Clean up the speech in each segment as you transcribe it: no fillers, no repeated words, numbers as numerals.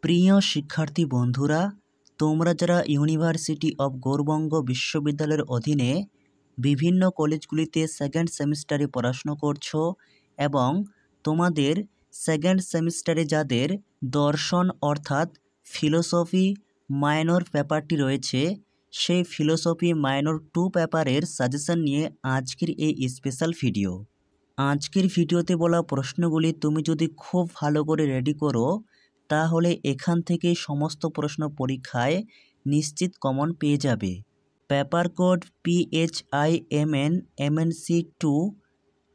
প্রিয় শিক্ষার্থী বন্ধুরা, তোমরা যারা ইউনিভার্সিটি অব গৌড়বঙ্গ বিশ্ববিদ্যালয়ের অধীনে বিভিন্ন কলেজগুলিতে সেকেন্ড সেমিস্টারে পড়াশুনো করছো এবং তোমাদের সেকেন্ড সেমিস্টারে যাদের দর্শন অর্থাৎ ফিলোসফি মাইনর পেপারটি রয়েছে, সেই ফিলোসফি মাইনর 2 পেপারের সাজেশন নিয়ে আজকের এই স্পেশাল ভিডিও। আজকের ভিডিওতে বলা প্রশ্নগুলি তুমি যদি খুব ভালো করে রেডি করো, তাহলে এখান থেকে সমস্ত প্রশ্ন পরীক্ষায় নিশ্চিত কমন পেয়ে যাবে। Paper code PHIMN MNC2,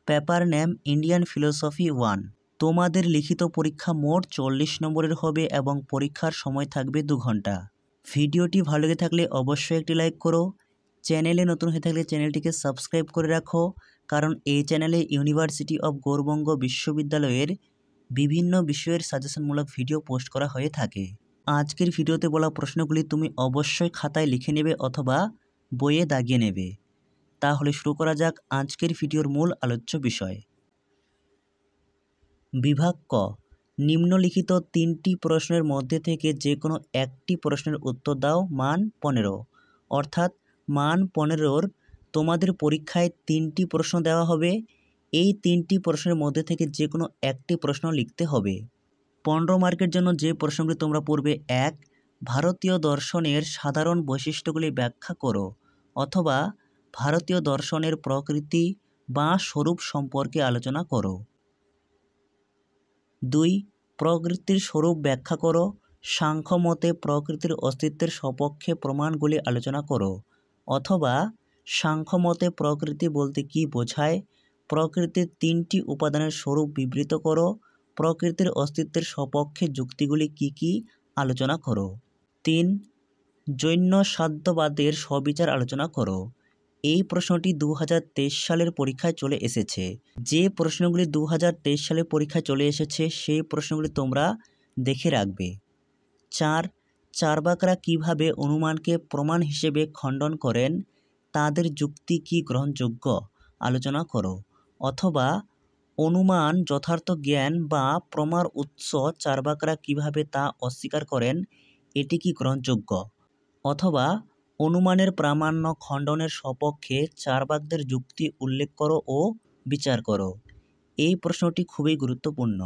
paper name Indian philosophy 1। তোমাদের লিখিত পরীক্ষা মোট 40 নম্বরের হবে এবং পরীক্ষার সময় থাকবে 2 ঘন্টা। ভিডিওটি ভালো লেগে থাকলে অবশ্যই একটি লাইক করো। চ্যানেলে নতুন হয়ে থাকলে চ্যানেলটিকে সাবস্ক্রাইব করে রাখো, কারণ এই চ্যানেলে ইউনিভার্সিটি অব গৌড়বঙ্গ বিশ্ববিদ্যালয়ের বিভিন্ন বিষয়ের সাজেশনমূলক ভিডিও পোস্ট করা হয়ে থাকে। আজকের ভিডিওতে বলা প্রশ্নগুলি তুমি অবশ্যই খাতায় লিখে নেবে অথবা বইয়ে দাগিয়ে নেবে। তাহলে শুরু করা যাক আজকের ভিডিওর মূল আলোচ্য বিষয়। বিভাগ ক, নিম্নলিখিত 3টি প্রশ্নের মধ্যে থেকে যে কোনো একটি প্রশ্নের উত্তর দাও। মান 15, অর্থাৎ মান 15-র তোমাদের পরীক্ষায় 3টি প্রশ্ন দেওয়া হবে। এই 3টি প্রশ্নের মধ্যে থেকে যে কোনো একটি প্রশ্ন লিখতে হবে। 15 মার্কের জন্য যে প্রশ্নগুলি তোমরা পড়বে: 1. ভারতীয় দর্শনের সাধারণ বৈশিষ্ট্যগুলি ব্যাখ্যা করো, অথবা ভারতীয় দর্শনের প্রকৃতি বা স্বরূপ সম্পর্কে আলোচনা করো। 2. প্রকৃতির স্বরূপ ব্যাখ্যা করো। সাংখ্য মতে প্রকৃতির অস্তিত্বের সপক্ষে প্রমাণগুলি আলোচনা করো, অথবা সাংখ্য মতে প্রকৃতি বলতে কী বোঝায়, প্রকৃতির 3টি উপাদানের স্বরূপ বিবৃত করো, প্রকৃতির অস্তিত্বের সপক্ষে যুক্তিগুলি কি কি আলোচনা করো। 3. জৈন সাধ্যবাদের সবিচার আলোচনা করো। এই প্রশ্নটি 2023 সালের পরীক্ষায় চলে এসেছে। যে প্রশ্নগুলি 2023 সালের পরীক্ষায় চলে এসেছে সেই প্রশ্নগুলি তোমরা দেখে রাখবে। 4. চার্বাকরা কিভাবে অনুমানকে প্রমাণ হিসেবে খণ্ডন করেন, তাদের যুক্তি কি গ্রহণযোগ্য আলোচনা করো, অথবা অনুমান যথার্থ জ্ঞান বা প্রমার উৎস চার্বাকরা কিভাবে তা অস্বীকার করেন, এটি কি গ্রহণযোগ্য, অথবা অনুমানের প্রামাণ্য খণ্ডনের সপক্ষে চার্বাকদের যুক্তি উল্লেখ করো ও বিচার করো। এই প্রশ্নটি খুবই গুরুত্বপূর্ণ।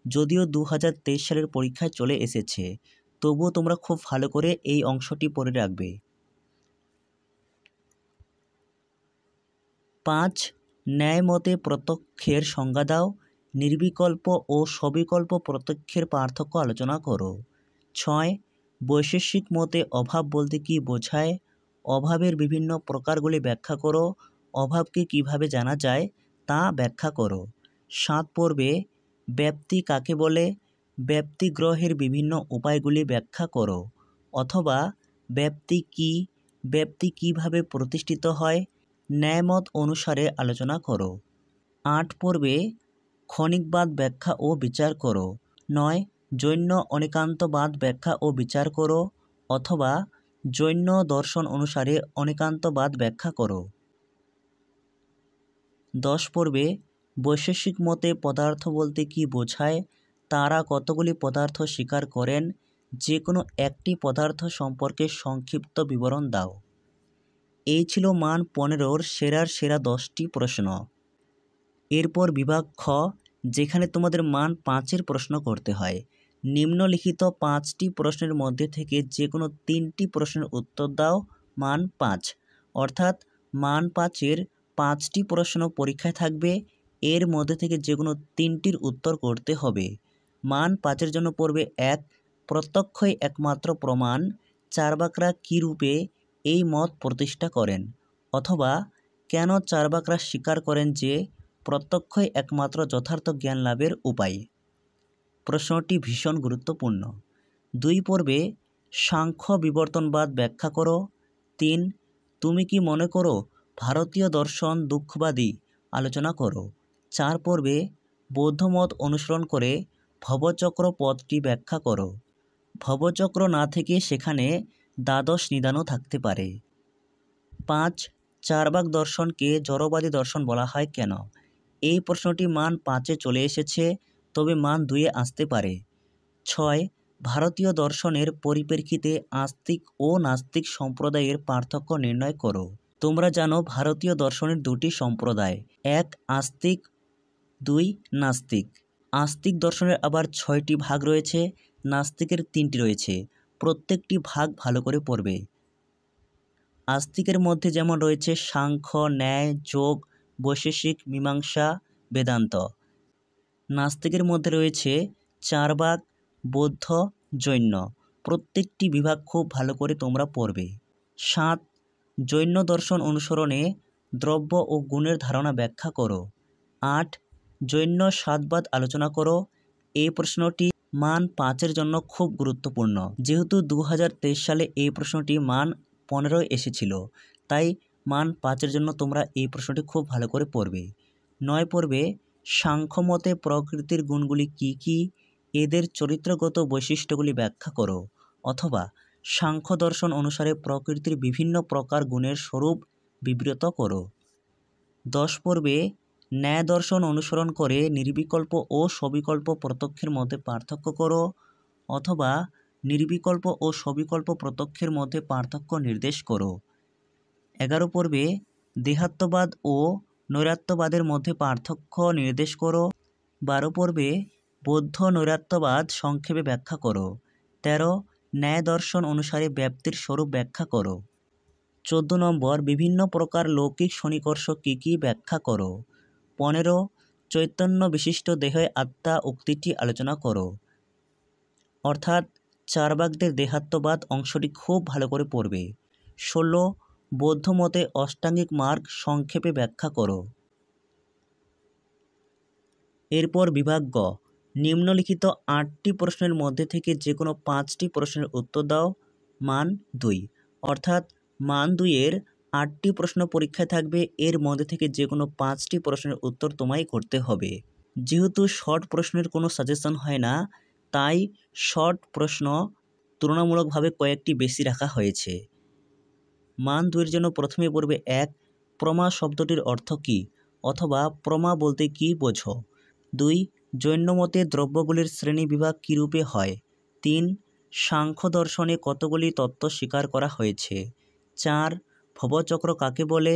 যদিও 2023 সালের পরীক্ষায় চলে এসেছে, তবুও তোমরা খুব ভালো করে এই অংশটি পড়ে রাখবে। 5. ন্যায় মতে প্রত্যক্ষের সংজ্ঞা দাও। নির্বিকল্প ও সবিকল্প প্রত্যক্ষের পার্থক্য আলোচনা করো। 6. বৈশেষিক মতে অভাব বলতে কী বোঝায়, অভাবের বিভিন্ন প্রকারগুলি ব্যাখ্যা করো, অভাবকে কিভাবে জানা যায় তা ব্যাখ্যা করো। 7 পর্বে ব্যাপ্তি কাকে বলে, ব্যাপ্তি গ্রহের বিভিন্ন উপায়গুলি ব্যাখ্যা করো, অথবা ব্যাপ্তি কী, ব্যাপ্তি কিভাবে প্রতিষ্ঠিত হয়, ন্যায়মত অনুসারে আলোচনা করো। 8 পর্বে ক্ষণিকবাদ ব্যাখ্যা ও বিচার করো। 9. জৈন অনেকান্তবাদ ব্যাখ্যা ও বিচার করো, অথবা জৈন দর্শন অনুসারে অনেকান্তবাদ ব্যাখ্যা করো। 10 পর্বে বৈশেষিক মতে পদার্থ বলতে কী বোঝায়, তারা কতগুলি পদার্থ স্বীকার করেন, যে কোনো একটি পদার্থ সম্পর্কে সংক্ষিপ্ত বিবরণ দাও। এই ছিল মান 15-র সেরা 10টি প্রশ্ন। এরপর বিভাগ খ, যেখানে তোমাদের মান 5-এর প্রশ্ন করতে হয়। নিম্নলিখিত 5টি প্রশ্নের মধ্যে থেকে যে কোনো 3টি প্রশ্নের উত্তর দাও। মান 5, অর্থাৎ মান 5-এর 5টি প্রশ্ন পরীক্ষায় থাকবে। এর মধ্যে থেকে যে কোনো 3টির উত্তর করতে হবে। মান 5-এর জন্য পড়বে: 1. প্রত্যক্ষই একমাত্র প্রমাণ, চার্বাকরা কী রূপে এই মত প্রতিষ্ঠা করেন, অথবা কেন চার্বাকরা স্বীকার করেন যে প্রত্যক্ষই একমাত্র যথার্থ জ্ঞান লাভের উপায়। প্রশ্নটি ভীষণ গুরুত্বপূর্ণ। 2 পর্বে সাংখ্য বিবর্তনবাদ ব্যাখ্যা করো। 3. তুমি কি মনে করো ভারতীয় দর্শন দুঃখবাদী আলোচনা করো। 4 পর্বে বৌদ্ধমত অনুসরণ করে ভবচক্র পদটি ব্যাখ্যা করো। ভবচক্র না থেকে সেখানে দ্বাদশ নিদানও থাকতে পারে। 5. চার্বাক দর্শনকে জড়বাদী দর্শন বলা হয় কেন। এই প্রশ্নটি মান 5-এ চলে এসেছে, তবে মান 2-এ আসতে পারে। 6. ভারতীয় দর্শনের পরিপ্রেক্ষিতে আস্তিক ও নাস্তিক সম্প্রদায়ের পার্থক্য নির্ণয় করো। তোমরা জানো ভারতীয় দর্শনের দুটি সম্প্রদায়, এক আস্তিক, দুই নাস্তিক। আস্তিক দর্শনের আবার 6টি ভাগ রয়েছে, নাস্তিকের 3টি রয়েছে। প্রত্যেকটি ভাগ ভালো করে পড়বে। আস্তিকের মধ্যে যেমন রয়েছে সাংখ্য, ন্যায়, যোগ, বৈশেষিক, মীমাংসা, বেদান্ত। নাস্তিকের মধ্যে রয়েছে চারবাক, বৌদ্ধ, জৈন। প্রত্যেকটি বিভাগ খুব ভালো করে তোমরা পড়বে। 7. জৈন দর্শন অনুসরণে দ্রব্য ও গুণের ধারণা ব্যাখ্যা করো। 8. জৈন সাতবাদ আলোচনা করো। এই প্রশ্নটি মান 5-এর জন্য খুব গুরুত্বপূর্ণ। যেহেতু 2023 সালে এই প্রশ্নটি মান 15 এসেছিল, তাই মান 5-এর জন্য তোমরা এই প্রশ্নটি খুব ভালো করে পড়বে। 9 পড়বে সাংখ্যমতে প্রকৃতির গুণগুলি কি কি, এদের চরিত্রগত বৈশিষ্ট্যগুলি ব্যাখ্যা করো, অথবা সাংখ্য দর্শন অনুসারে প্রকৃতির বিভিন্ন প্রকার গুণের স্বরূপ বিবৃত করো। 10 পর্বে ন্যায় দর্শন অনুসরণ করে নির্বিকল্প ও সবিকল্প প্রত্যক্ষের মধ্যে পার্থক্য করো, অথবা নির্বিকল্প ও সবিকল্প প্রত্যক্ষের মধ্যে পার্থক্য নির্দেশ করো। 11 পর্বে দেহাত্মবাদ ও নৈরাত্যবাদের মধ্যে পার্থক্য নির্দেশ করো। 12 পর্বে বৌদ্ধ নৈরাত্যবাদ সংক্ষেপে ব্যাখ্যা করো। 13 ন্যায় দর্শন অনুসারে ব্যাপ্তির স্বরূপ ব্যাখ্যা করো। 14 নম্বর বিভিন্ন প্রকার লৌকিক সন্নিকর্ষ কী কী ব্যাখ্যা করো। 15 চৈতন্য বিশিষ্ট দেহে আত্মা উক্তিটি আলোচনা করো। অর্থাৎ চারবাকদের দেহাত্মবাদ অংশটি খুব ভালো করে পড়বে। 16 বৌদ্ধ মতে অষ্টাঙ্গিক মার্গ সংক্ষেপে ব্যাখ্যা করো। এরপর বিভাগ গ, নিম্নলিখিত 8টি প্রশ্নের মধ্যে থেকে যে কোনো 5টি প্রশ্নের উত্তর দাও। মান 2, অর্থাৎ মান 2-এর 8টি প্রশ্ন পরীক্ষায় থাকবে, এর মধ্যে থেকে যে কোনো 5টি প্রশ্নের উত্তর তোমায় করতে হবে। যেহেতু শর্ট প্রশ্নের কোনো সাজেশন হয় না, তাই শর্ট প্রশ্ন তুলনামূলকভাবে কয়েকটি বেশি রাখা হয়েছে। মান 2-এর জন্য প্রথমে পড়বে 1 প্রমা শব্দটির অর্থ কী, অথবা প্রমা বলতে কী বোঝো। 2 জৈন মতে দ্রব্যগুলির শ্রেণীবিভাগ কীরূপে হয়। 3 সাংখ্য দর্শনে কতগুলি তত্ত্ব স্বীকার করা হয়েছে। 4 ভবচক্র কাকে বলে।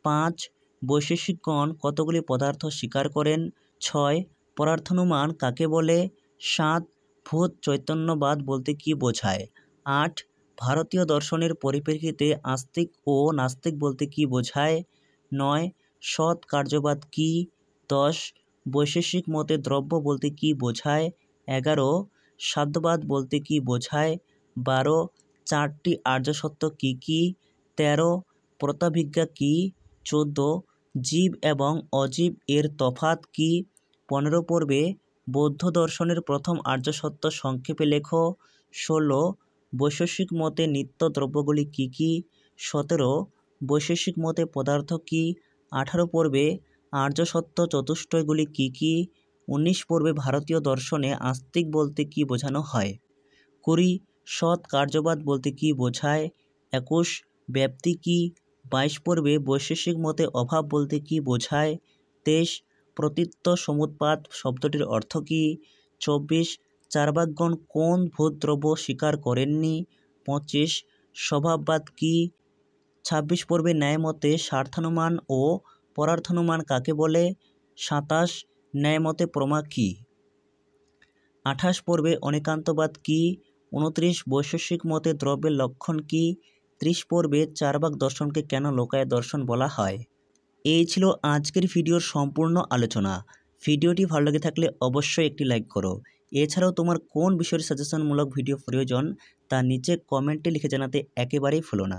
5 বৈশেষিকগণ কতগুলি পদার্থ স্বীকার করেন। 6 পরার্থনুমান কাকে বলে। 7 ভূত চৈতন্যবাদ বলতে কী বোঝায়। 8 ভারতীয় দর্শনের পরিপ্রেক্ষিতে আস্তিক ও নাস্তিক বলতে কী বোঝায়। 9 সৎ কার্যবাদ কী। 10 বৈশেষিক মতে দ্রব্য বলতে কী বোঝায়। 11 সাধ্যবাদ বলতে কী বোঝায়। 12 4টি আর্যসত্য কী কী। 13 প্রত্যাভিজ্ঞা কী। 14 জীব এবং অজীব এর তফাৎ কী। 15 পর্বে বৌদ্ধ দর্শনের প্রথম আর্যসত্য সংক্ষেপে লেখো। 16 বৈশেষিক মতে নিত্য দ্রব্যগুলি কী কী। 17 বৈশেষিক মতে পদার্থ কী। 18 পর্বে আর্যসত্য চতুষ্টয়গুলি কী কী। 19 পর্বে ভারতীয় দর্শনে আস্তিক বলতে কী বোঝানো হয়। 20 সৎ কার্যবাদ বলতে কী বোঝায়। 21 ব্যাপ্তি কী। 22 পর্বে বৈশেষিক মতে অভাব বলতে কী বোঝায়। 23 প্রতীত্ব সমুৎপাত শব্দটির অর্থ কী। 24 চার্বাকগণ কোন ভূতদ্রব্য স্বীকার করেননি। 25 স্বভাববাদ কী। 26 পর্বে ন্যায়মতে স্বার্থানুমান ও পরার্থনুমান কাকে বলে। 27 ন্যায়মতে প্রমা কী। 28 পর্বে অনেকান্তবাদ কী। 29 বৈশেষিক মতে দ্রব্যের লক্ষণ কী। 30 পর্বে চারবাক দর্শনকে কেন লোকায়ত দর্শন বলা হয়। এই ছিল আজকের ভিডিওর সম্পূর্ণ আলোচনা। ভিডিওটি ভালো লেগে থাকলে অবশ্যই একটি লাইক করো। এছাড়াও তোমার কোন বিষয়ের সাজেশনমূলক ভিডিও প্রয়োজন তা নিচে কমেন্টে লিখে জানাতে একেবারেই ভুলো না।